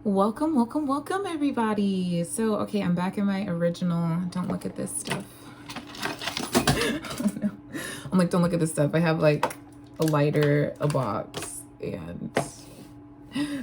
Welcome, welcome, welcome, everybody. So, okay, I'm back in my original. Don't look at this stuff. Oh, no. I'm like, don't look at this stuff. I have like a lighter, a box, and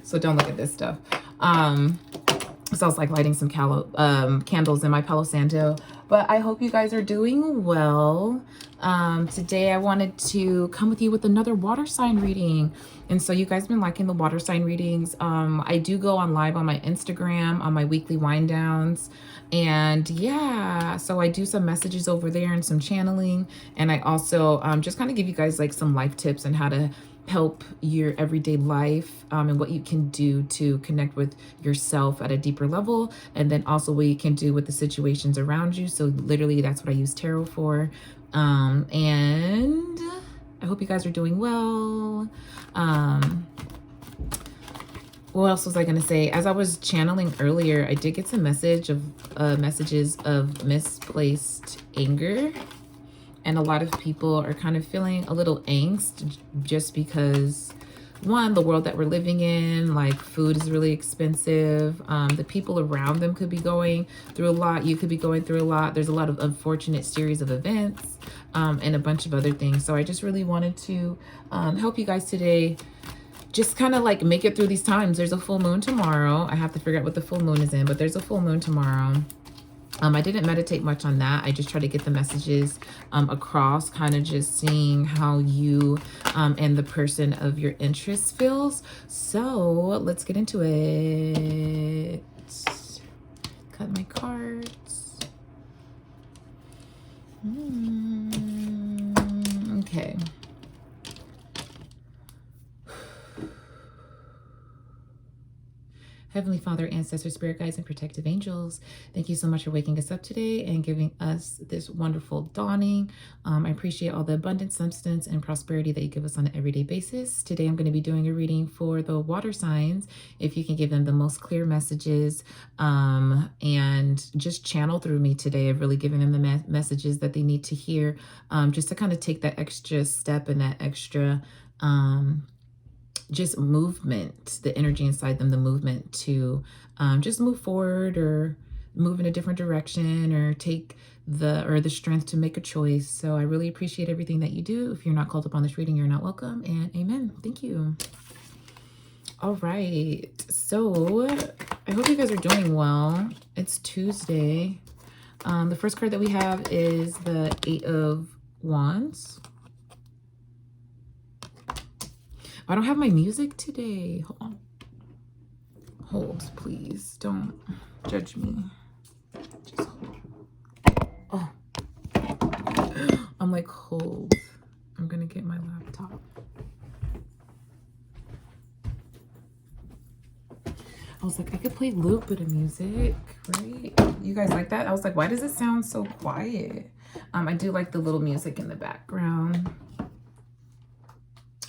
so don't look at this stuff. So I was like lighting some candles in my Palo Santo. But I hope you guys are doing well. Today I wanted to come with you with another water sign reading. And so you guys have been liking the water sign readings. I do go on live on my Instagram, on my weekly wind downs. And yeah, so I do some messages over there and some channeling. And I also just kind of give you guys like some life tips on how to help your everyday life, and what you can do to connect with yourself at a deeper level, and then also what you can do with the situations around you. So literally that's what I use tarot for. And I hope you guys are doing well. What else was I going to say? As I was channeling earlier, I did get some messages of misplaced anger. And a lot of people are kind of feeling a little angst just because, one, the world that we're living in, like food is really expensive. The people around them could be going through a lot. You could be going through a lot. There's a lot of unfortunate series of events, and a bunch of other things. So I just really wanted to help you guys today. Just kind of like make it through these times. There's a full moon tomorrow. I have to figure out what the full moon is in, but there's a full moon tomorrow. I didn't meditate much on that. I just try to get the messages across, kind of just seeing how you and the person of your interest feels. So let's get into it. Cut my cards. Okay. Heavenly Father, ancestors, spirit guides, and protective angels, thank you so much for waking us up today and giving us this wonderful dawning. I appreciate all the abundance, substance, and prosperity that you give us on an everyday basis. Today, I'm going to be doing a reading for the water signs. If you can give them the most clear messages, and just channel through me today of really giving them the messages that they need to hear, just to kind of take that extra step and that extra just movement, the energy inside them, the movement to just move forward or move in a different direction or take the strength to make a choice. So I really appreciate everything that you do. If you're not called upon this reading, you're not welcome, and amen. Thank you. All right, so I hope you guys are doing well. It's Tuesday. The first card that we have is the Eight of Wands. I don't have my music today. Hold on. Hold, please. Don't judge me. Just hold. Oh. I'm like, hold. I'm gonna get my laptop. I was like, I could play a little bit of music, right? You guys like that? I was like, why does it sound so quiet? I do like the little music in the background.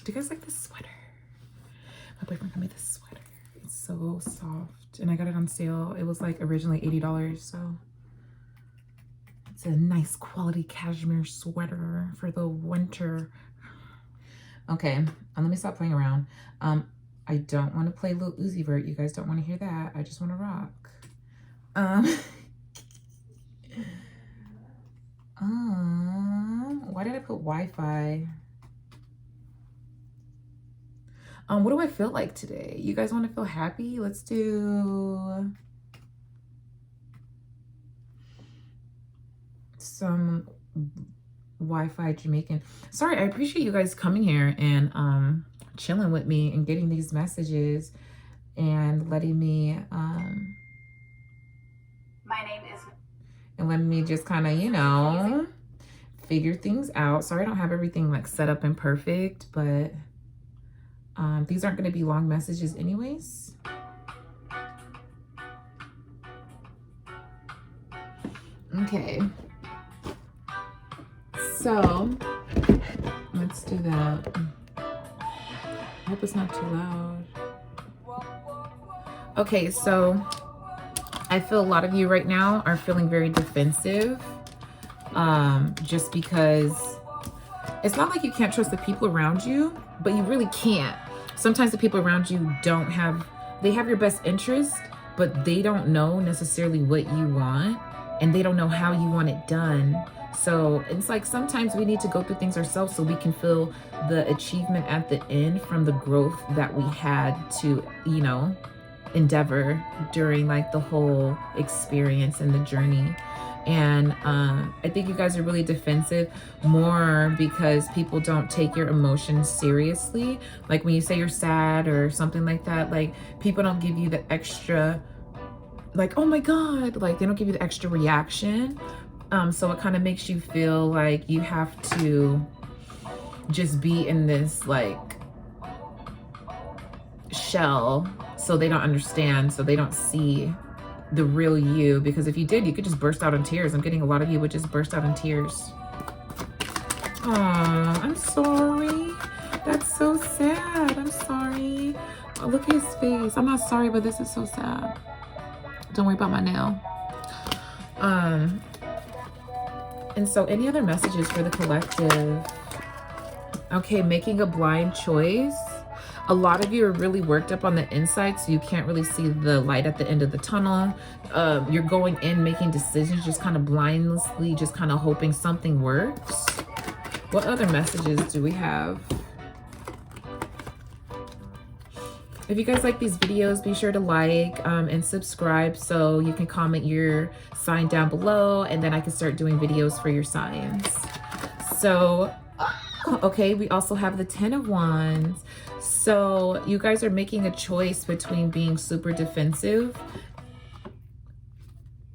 Do you guys like this sweater? My boyfriend got me this sweater. It's so soft. And I got it on sale. It was like originally $80. So it's a nice quality cashmere sweater for the winter. Okay. Let me stop playing around. I don't want to play Lil Uzi Vert. You guys don't want to hear that. I just want to rock. Why did I put Wi-Fi? What do I feel like today? You guys want to feel happy? Let's do some Wi-Fi Jamaican. Sorry, I appreciate you guys coming here and chilling with me and getting these messages and letting me my name is and letting me just kind of, you know, figure things out. Sorry, I don't have everything like set up and perfect, but these aren't going to be long messages anyways. Okay. So, let's do that. I hope it's not too loud. Okay, so I feel a lot of you right now are feeling very defensive. Just because it's not like you can't trust the people around you, but you really can't. Sometimes the people around you don't have they have your best interest, but they don't know necessarily what you want, and they don't know how you want it done. So it's like sometimes we need to go through things ourselves so we can feel the achievement at the end from the growth that we had to, you know, endeavor during like the whole experience and the journey. And I think you guys are really defensive more because people don't take your emotions seriously. Like when you say you're sad or something like that, like people don't give you the extra, like, oh my God, like they don't give you the extra reaction. So it kind of makes you feel like you have to just be in this like shell, so they don't understand, so they don't see the real you. Because if you did, you could just burst out in tears. I'm getting a lot of you would just burst out in tears. Oh, I'm sorry. That's so sad. I'm sorry. Oh, look at his face. I'm not sorry, but this is so sad. Don't worry about my nail. And so any other messages for the collective? Okay, making a blind choice. A lot of you are really worked up on the inside, so you can't really see the light at the end of the tunnel. You're going in, making decisions, just kind of blindly, just kind of hoping something works. What other messages do we have? If you guys like these videos, be sure to like and subscribe so you can comment your sign down below, and then I can start doing videos for your signs. So, okay, we also have the 10 of Wands. So you guys are making a choice between being super defensive.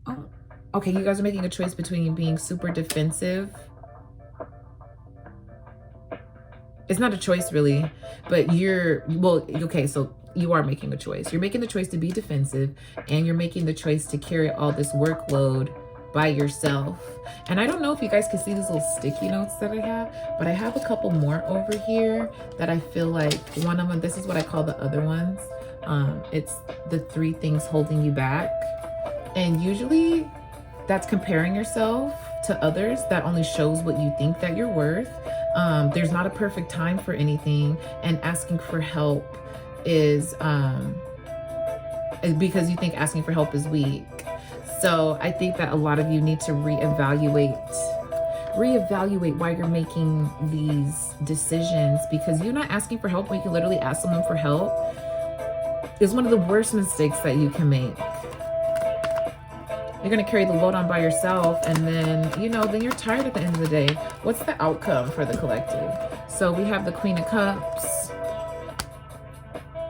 Oh, okay, you guys are making a choice between being super defensive. It's not a choice really, but you're, well, okay, so you are making a choice. You're making the choice to be defensive, and you're making the choice to carry all this workload by yourself. And I don't know if you guys can see these little sticky notes that I have, but I have a couple more over here that I feel like one of them, this is what I call the other ones. It's the 3 things holding you back. And usually that's comparing yourself to others. That only shows what you think that you're worth. There's not a perfect time for anything, and asking for help is because you think asking for help is weak. So I think that a lot of you need to reevaluate why you're making these decisions, because you're not asking for help when you can literally ask someone for help is one of the worst mistakes that you can make. You're going to carry the load on by yourself, and then, you know, then you're tired at the end of the day. What's the outcome for the collective? So we have the Queen of Cups.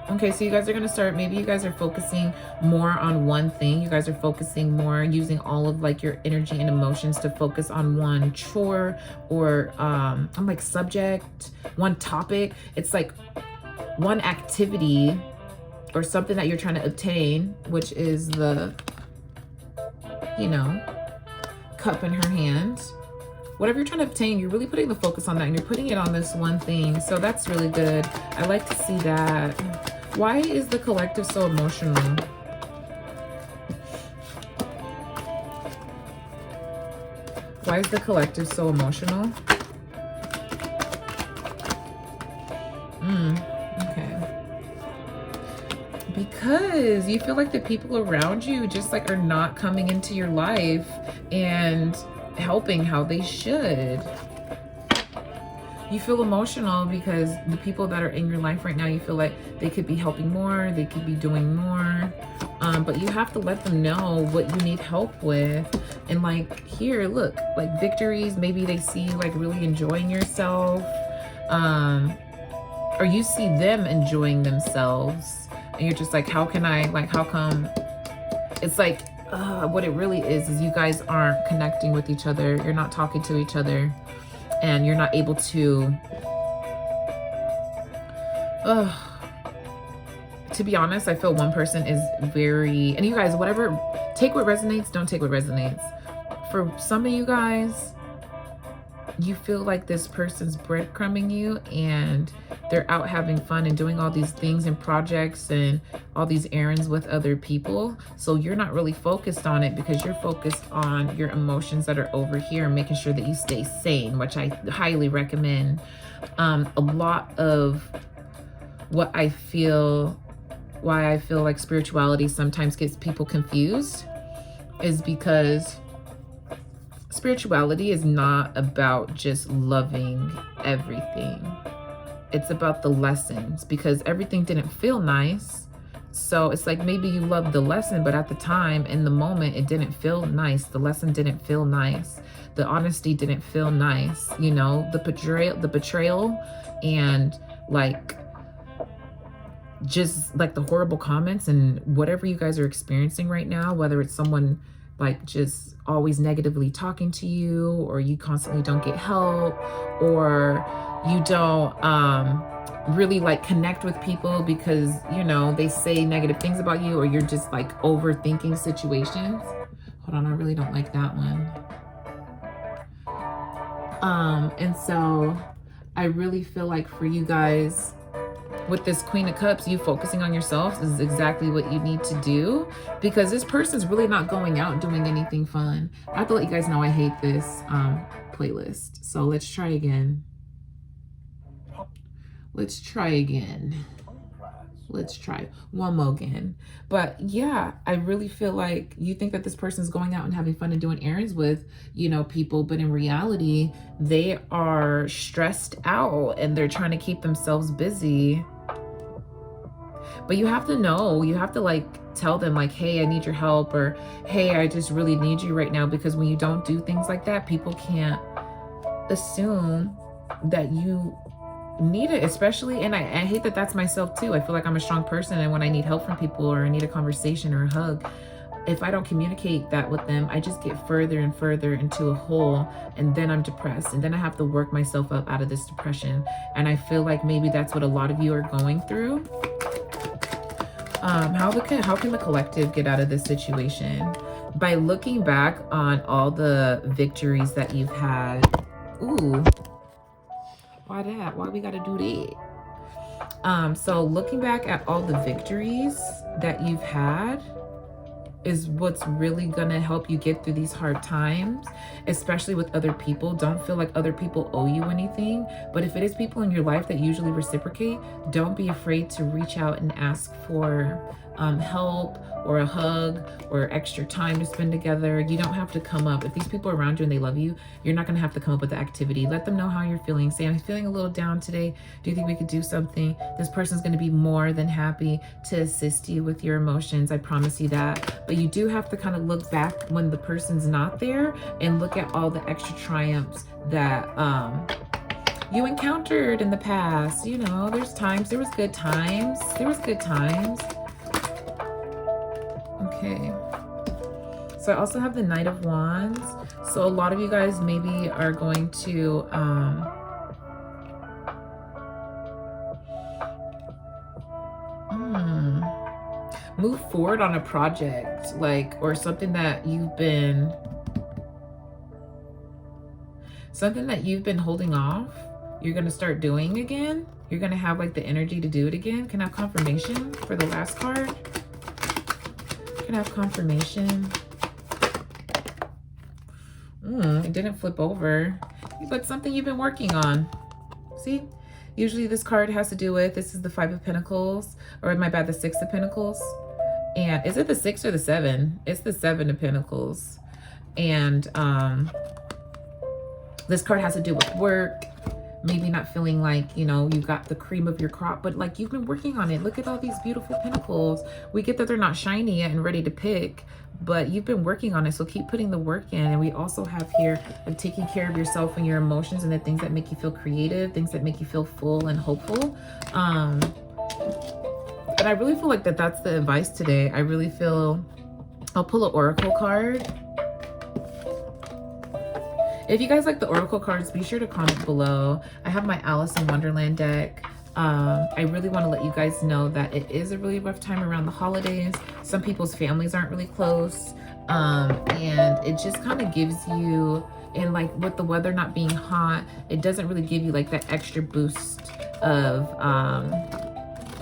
Okay, so you guys are going to start, maybe you guys are focusing more on one thing. You guys are focusing more, using all of like your energy and emotions to focus on one chore or I'm like subject, one topic. It's like one activity or something that you're trying to obtain, which is the, you know, cup in her hand. Whatever you're trying to obtain, you're really putting the focus on that, and you're putting it on this one thing. So that's really good. I like to see that. Why is the collective so emotional? Why is the collective so emotional? Okay. Because you feel like the people around you just like are not coming into your life and helping how they should. You feel emotional because the people that are in your life right now, you feel like they could be helping more, they could be doing more, but you have to let them know what you need help with. And like here, look, like victories, maybe they see you like really enjoying yourself, or you see them enjoying themselves, and you're just like, how can I, like, how come? It's like, what it really is you guys aren't connecting with each other. You're not talking to each other, and you're not able to be honest, I feel one person is very, and you guys, whatever, take what resonates, don't take what resonates. For some of you guys, you feel like this person's breadcrumbing you, and they're out having fun and doing all these things and projects and all these errands with other people. So you're not really focused on it because you're focused on your emotions that are over here and making sure that you stay sane, which I highly recommend. A lot of what I feel why I feel like spirituality sometimes gets people confused is because spirituality is not about just loving everything. It's about the lessons, because everything didn't feel nice. So it's like maybe you loved the lesson, but at the time, in the moment, it didn't feel nice. The lesson didn't feel nice. The honesty didn't feel nice. You know, the betrayal and like just like the horrible comments and whatever you guys are experiencing right now, whether it's someone like just always negatively talking to you, or you constantly don't get help, or you don't really like connect with people because, you know, they say negative things about you, or you're just like overthinking situations. Hold on, I really don't like that one. And so I really feel like for you guys, with this Queen of Cups, you focusing on yourself is exactly what you need to do, because this person's really not going out doing anything fun. I have to let you guys know I hate this playlist. So let's try again. Let's try again. Let's try one more again. But yeah, I really feel like you think that this person's going out and having fun and doing errands with, you know, people, but in reality, they are stressed out and they're trying to keep themselves busy. But you have to know, you have to like tell them like, hey, I need your help, or hey, I just really need you right now. Because when you don't do things like that, people can't assume that you need it, especially, and I hate that that's myself too. I feel like I'm a strong person, and when I need help from people, or I need a conversation or a hug, if I don't communicate that with them, I just get further and further into a hole, and then I'm depressed, and then I have to work myself up out of this depression. And I feel like maybe that's what a lot of you are going through. How can the collective get out of this situation? By looking back on all the victories that you've had. Ooh, why that? Why we gotta do that? So looking back at all the victories that you've had is what's really gonna help you get through these hard times, especially with other people. Don't feel like other people owe you anything, but if it is people in your life that usually reciprocate, don't be afraid to reach out and ask for help, or a hug, or extra time to spend together. You don't have to come up. If these people are around you and they love you, you're not gonna have to come up with the activity. Let them know how you're feeling. Say, I'm feeling a little down today. Do you think we could do something? This person's gonna be more than happy to assist you with your emotions. I promise you that. But you do have to kind of look back when the person's not there and look at all the extra triumphs that you encountered in the past. You know, there was good times. Okay. So I also have the Knight of Wands. So a lot of you guys maybe are going to move forward on a project, like, or something that you've been holding off. You're going to start doing again. You're going to have like the energy to do it again. Can I have confirmation for the last card? Can I have confirmation? It didn't flip over, but something you've been working on. See, usually this card has to do with, this is the Five of Pentacles, or my bad, the Six of Pentacles. And is it the 6 or the 7? It's the 7 of Pentacles. And this card has to do with work. Maybe not feeling like, you know, you got the cream of your crop, but like you've been working on it. Look at all these beautiful pentacles. We get that they're not shiny yet and ready to pick, but you've been working on it. So keep putting the work in. And we also have here of taking care of yourself and your emotions and the things that make you feel creative, things that make you feel full and hopeful. And I really feel like that's the advice today. I really feel, I'll pull an oracle card. If you guys like the oracle cards, be sure to comment below. I have my Alice in Wonderland deck. I really want to let you guys know that it is a really rough time around the holidays. Some people's families aren't really close. And it just kind of gives you, and like with the weather not being hot, it doesn't really give you like that extra boost of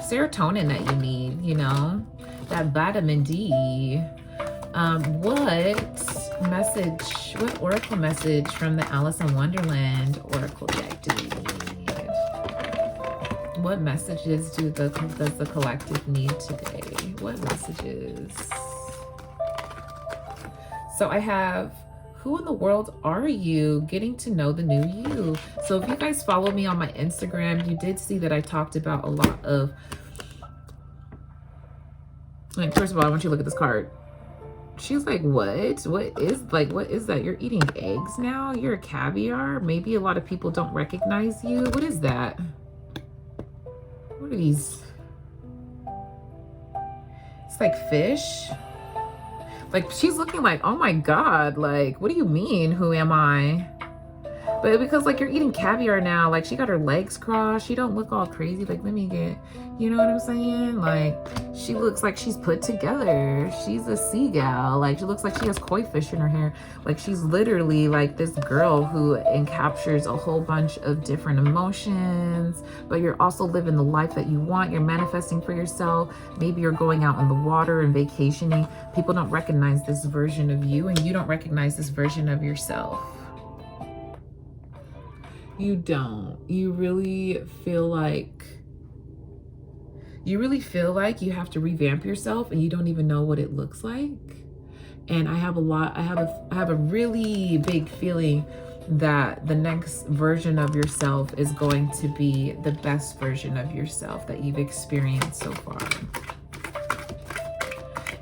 serotonin that you need, you know, that vitamin D. What oracle message from the Alice in Wonderland oracle deck do we need? What messages does the collective need today? What messages? So I have, who in the world are you? Getting to know the new you. So if you guys follow me on my Instagram, you did see that I talked about a lot of, like, first of all, I want you to look at this card. She's like, what? What is that? You're eating eggs now? You're a caviar? Maybe a lot of people don't recognize you. What is that? What are these? It's like fish. Like, she's looking like, oh my God, like, what do you mean? Who am I? But because, like, you're eating caviar now, like, she got her legs crossed. She don't look all crazy. Like, let me get, you know what I'm saying? Like, she looks like she's put together. She's a seagull. Like, she looks like she has koi fish in her hair. Like, she's literally like this girl who encaptures a whole bunch of different emotions. But you're also living the life that you want. You're manifesting for yourself. Maybe you're going out on the water and vacationing. People don't recognize this version of you, and you don't recognize this version of yourself. You don't. You really feel like you have to revamp yourself, and you don't even know what it looks like. And I have a really big feeling that the next version of yourself is going to be the best version of yourself that you've experienced so far.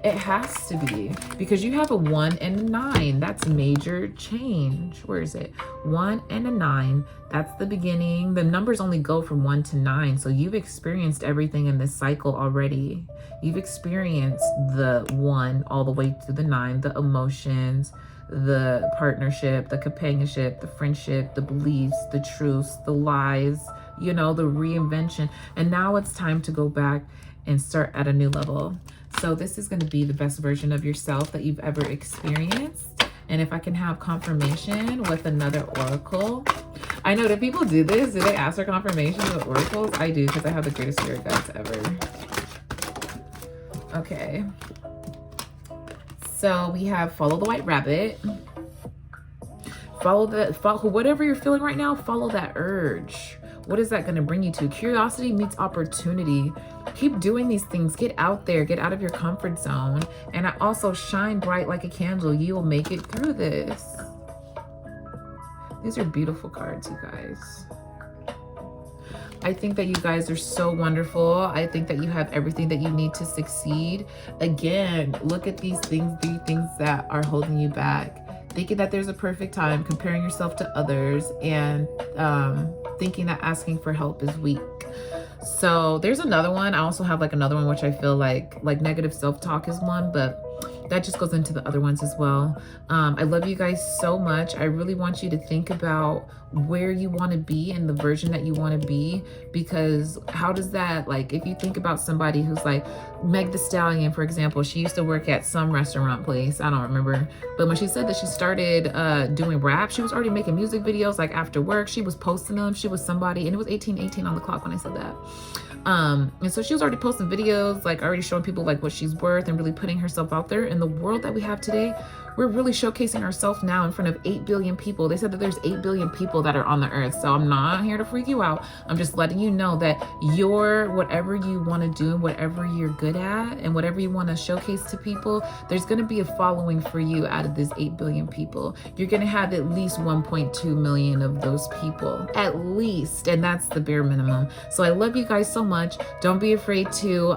It has to be, because you have a 1 and a 9. That's major change. Where is it? 1 and a 9. That's the beginning. The numbers only go from 1 to 9. So you've experienced everything in this cycle already. You've experienced the 1 all the way to the 9, the emotions, the partnership, the companionship, the friendship, the beliefs, the truths, the lies, you know, the reinvention. And now it's time to go back and start at a new level. So this is going to be the best version of yourself that you've ever experienced. And if I can have confirmation with another oracle. I know, do people do this? Do they ask for confirmation with oracles? I do, because I have the greatest spirit guides ever. Okay. So we have follow the white rabbit. Whatever you're feeling right now, follow that urge. What is that going to bring you to? Curiosity meets opportunity. Keep doing these things. Get out there. Get out of your comfort zone. And I also shine bright like a candle. You will make it through this. These are beautiful cards, you guys. I think that you guys are so wonderful. I think that you have everything that you need to succeed. Again, look at these things that are holding you back. Thinking that there's a perfect time, comparing yourself to others, and thinking that asking for help is weak. So there's another one. I also have like another one, which I feel like negative self-talk is one, but that just goes into the other ones as well. I love you guys so much. I really want you to think about where you want to be and the version that you want to be, because how does that, like, if you think about somebody who's like Meg Thee Stallion, for example, she used to work at some restaurant place, I don't remember, but when she said that she started doing rap, she was already making music videos like after work. She was posting them. She was somebody, and it was 18:18 on the clock when I said that. And so she was already posting videos, like already showing people like what she's worth and really putting herself out there. In the world that we have today, we're really showcasing ourselves now in front of 8 billion people. They said that there's 8 billion people that are on the earth. So I'm not here to freak you out. I'm just letting you know that whatever you want to do, whatever you're good at, and whatever you want to showcase to people, there's going to be a following for you out of this 8 billion people. You're going to have at least 1.2 million of those people, at least. And that's the bare minimum. So I love you guys so much. Don't be afraid to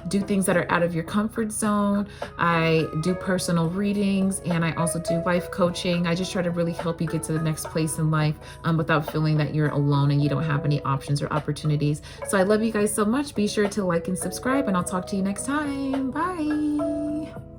do things that are out of your comfort zone. I do personal readings, and I also do life coaching. I just try to really help you get to the next place in life without feeling that you're alone and you don't have any options or opportunities. So I love you guys so much. Be sure to like and subscribe, and I'll talk to you next time. Bye.